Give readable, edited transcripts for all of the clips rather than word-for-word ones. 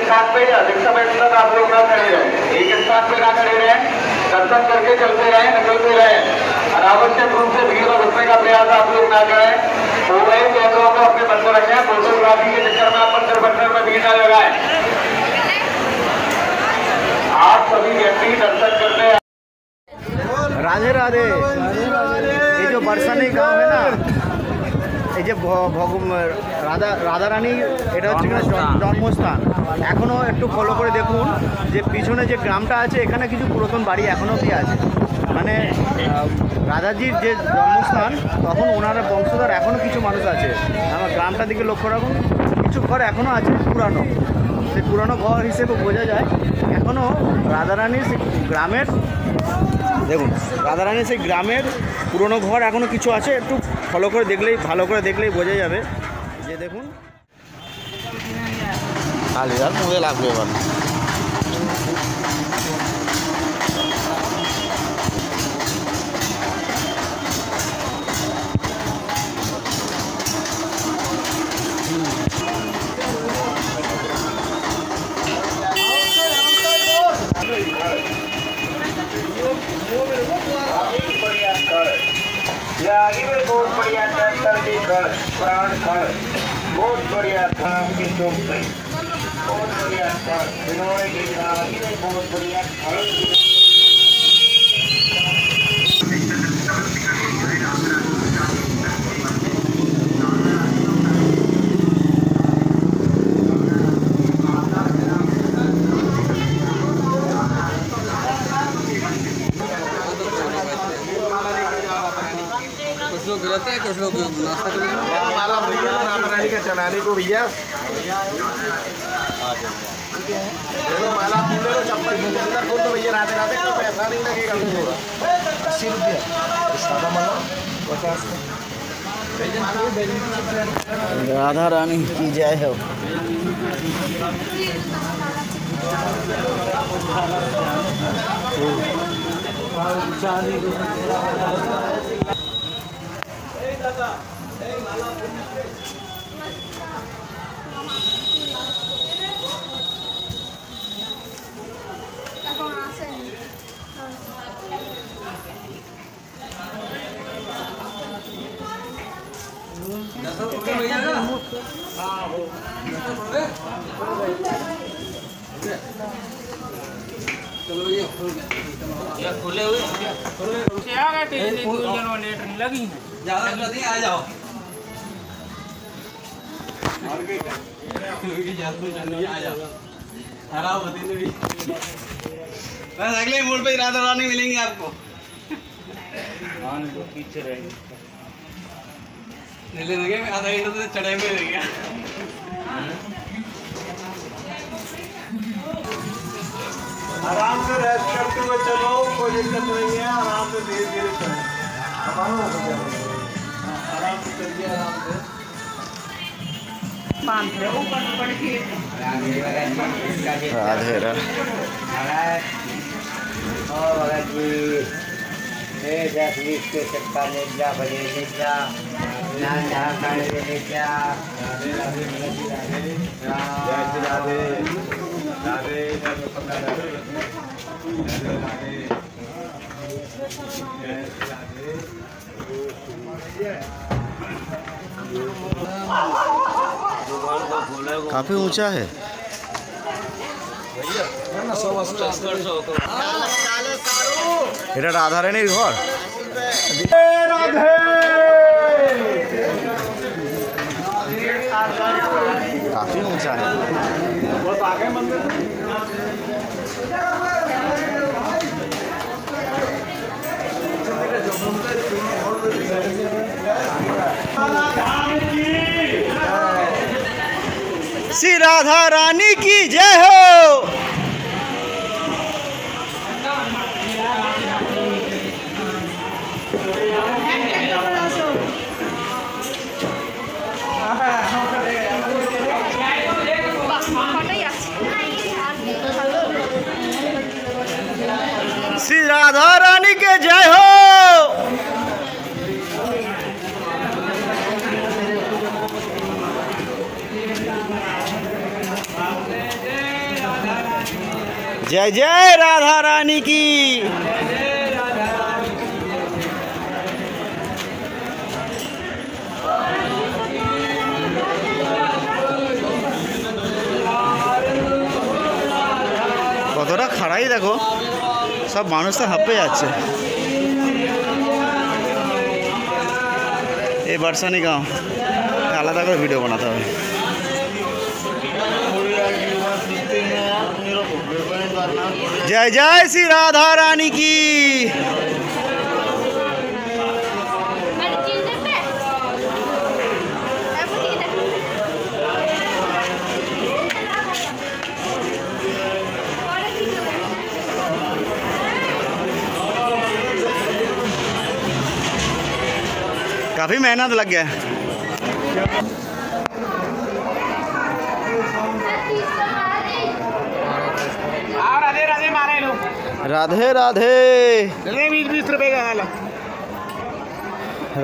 स्थान पे अधिक समय तक आप लोग ना खड़े रहें, एक स्थान पे ना खड़े रहें, दर्शन करके चलते रहें, निकलते रहें। अनावश्यक रूप से भीड़ में घुसने का प्रयास आप लोग ना करें। हो गए कैमरों को अपने बंद रखें, फोटोग्राफी के चक्कर में आप मंदिर बंदर में भीड़ ना लगाएं। आप सभी व्यक्ति दर्शन करते हैं। राधे राधे। ये जो बरसाने गाँव है ना, এই যে রাধারানী, এটা হচ্ছে জন্মস্থান। এখনও একটু ফলো করে দেখুন যে পিছনে যে গ্রামটা আছে, এখানে কিছু পুরাতন বাড়ি এখনও অবধি আছে। মানে রাধাজির যে জন্মস্থান, তখন ওনারা বংশধর এখনও কিছু মানুষ আছে। আমার গ্রামটার দিকে লক্ষ্য রাখুন, কিছু ঘর এখনও আছে পুরানো। সেই পুরানো ঘর হিসেবে বোঝা যায় এখনও রাধারানীর গ্রামের, দেখুন রাধারানীর সেই গ্রামের পুরনো ঘর এখনও কিছু আছে। একটু ফলো করে দেখলেই, ভালো করে দেখলেই বোঝা যাবে যে দেখুন কালিদার মুখে লাগবে এবার। आगे में बहुत बढ़िया प्राण खड़, बहुत बढ़िया था आपकी चौक पे, बहुत बढ़िया था विनोद जी का आगे में बहुत बढ़िया खड़। कुछ लोग रहते हैं, कुछ लोग नाश्ता करते हैं। माला भैया राधारानी का चढ़ाने को भैया माला फूले को चप्पल अंदर खोल दो भैया। राधे राधे का पैसा नहीं लगेगा, 80 रुपया सादा माला 50। राधा रानी की जय हो। खुले हुए आ गए जनरेटर लगी ज्यादा जल्दी आ जाओ। आ जाओ बस अगले मोड़ पे राधा रानी मिलेंगे आपको। पीछे रहेंगे लगे आधा घंटा तो चढ़ाई में रह गया। आराम से रेस्ट करते हुए चलो, कोई दिक्कत नहीं है। आराम से धीरे धीरे चलो, आराम से चलिए, आराम से। राधे राधे। के चक्का ले जा, बजे ले जा, नान जहाँ खाने ले जा। राधे राधे राधे राधे काफी ऊंचा है। এটা রাধারানীর ঘর। काफी ऊंचा है। बहुत आगे मंदिर श्री राधा रानी की जय हो। श्री राधा रानी के जय हो। जय जय राधा रानी की। কতটা খাড়াই দেখো, সব মানুষ তো হাঁপে যাচ্ছে। এই বারসানি গাঁও আলাদা করে ভিডিও বানাতে হবে। जय जय श्री राधा रानी की। काफी मेहनत लग गया। राधे राधे 20 रुपए का वाला।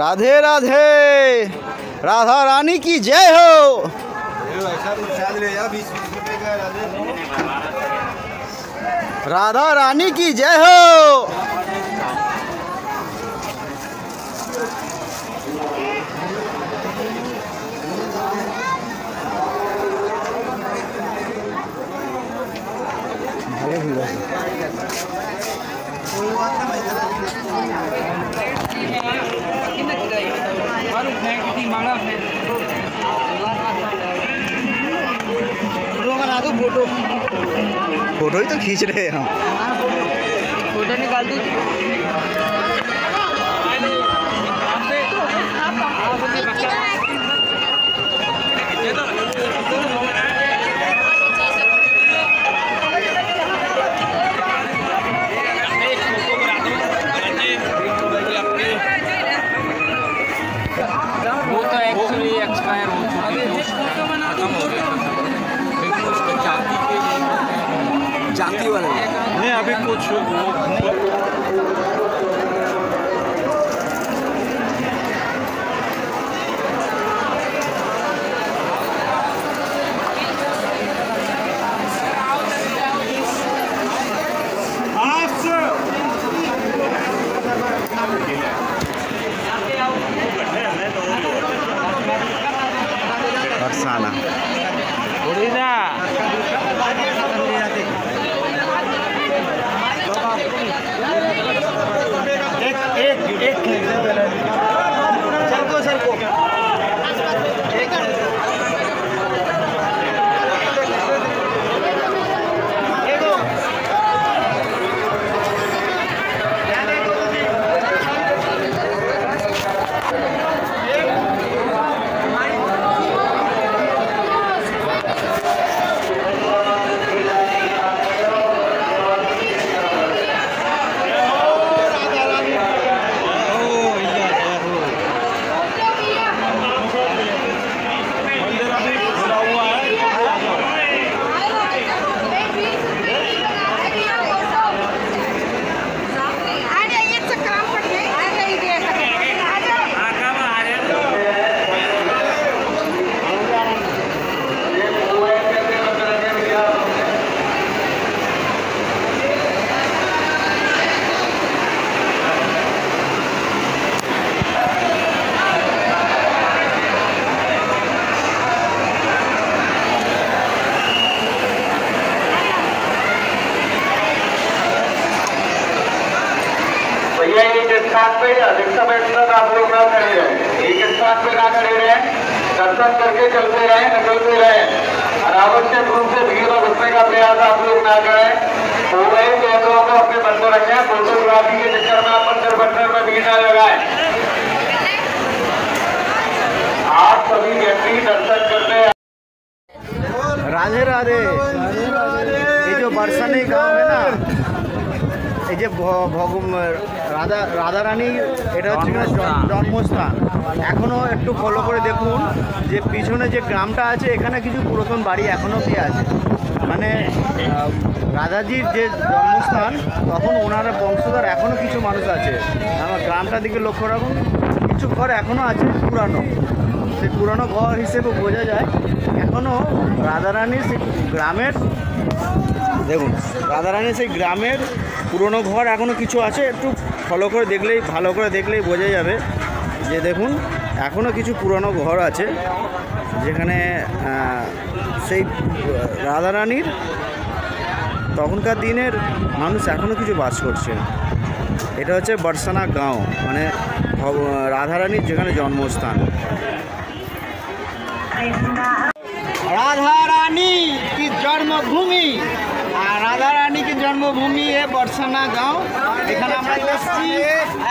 राधे राधे राधा रानी की जय हो। राधा रानी की जय हो। फोटो ही तो खींच रहे हैं हम। फोटो निकाल दो। वो तो एक्चुअली एक्सपायर हो चुकी है, खत्म हो गया, लेकिन उसका जाति वाला नहीं अभी कुछ बरसाना भैया एक स्थान पे अधिक समय तक आप लोग ना खड़े रहे, एक स्थान पे ना खड़े रहे, दर्शन करके चलते रहे, निकलते रहे। अनावश्यक रूप से भीड़ में घुसने का प्रयास आप लोग ना करें। मोबाइल कैमरों को अपने बंद रखें, फोटोग्राफी के चक्कर में आप मंदिर बंदर में भीड़ ना लगाएं। आप सभी व्यक्ति दर्शन करते हैं। राधे राधे। ये जो बरसानी गांव है ना, এই যে রাধা রানী, এটা হচ্ছে জন্মস্থান। এখনও একটু ফলো করে দেখুন যে পিছনে যে গ্রামটা আছে, এখানে কিছু পুরাতন বাড়ি এখনও কি আছে। মানে রাধাজির যে জন্মস্থান, তখন ওনারা বংশধর এখনও কিছু মানুষ আছে। আমার গ্রামটার দিকে লক্ষ্য রাখুন, কিছু ঘর এখনও আছে পুরানো। সেই পুরানো ঘর হিসেবে বোঝা যায় এখনও রাধারানীর সেই গ্রামের দেখুন রাধারানীর সেই গ্রামের পুরনো ঘর এখনও কিছু আছে, একটু ফলো করে দেখলেই ভালো করে দেখলেই বোঝা যাবে যে দেখুন এখনও কিছু পুরনো ঘর আছে যেখানে সেই রাধারানীর তখনকার দিনের মানুষ এখনও কিছু বাস করছে। এটা হচ্ছে বরসানা গাঁও, মানে রাধারানীর যেখানে জন্মস্থান। राधा रानी की जन्मभूमि আর রাধা রানী কি জন্মভূমি এ বর্ষানা গাঁও। এখানে আমরা এসেছি,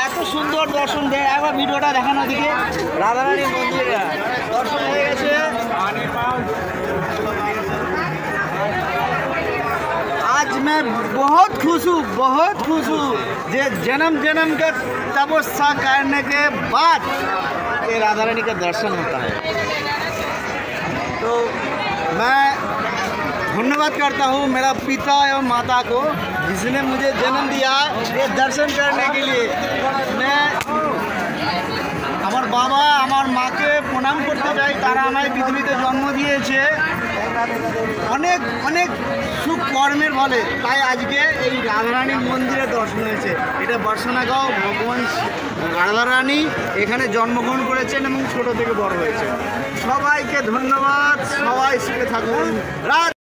এত সুন্দর দর্শন দেয়। একবার ভিডিওটা দেখানো দিকে রাধা রানীর মন্দিরে দর্শন হয়ে গেছে। आज मैं बहुत खुश हूँ जे जन्म जन्म का तपस्या करने के बाद ये राधा रानी का दर्शन होता है। तो मैं धन्यवाद करता हूँ मेरा पिता एवं माता को जिसने मुझे जन्म दिया ये दर्शन करने के लिए। मैं আমার বাবা আমার মাকে প্রণাম করতে চাই, তারা আমায় পৃথিবীতে জন্ম দিয়েছে অনেক অনেক সুকর্মের ফলে, তাই আজকে এই রাধারানীর মন্দিরে দর্শন হয়েছে। এটা বর্ষানা গাঁও, ভগবান রাধারানী এখানে জন্মগ্রহণ করেছেন এবং ছোট থেকে বড় হয়েছে। সবাইকে ধন্যবাদ, সবাই সুখে থাকুন।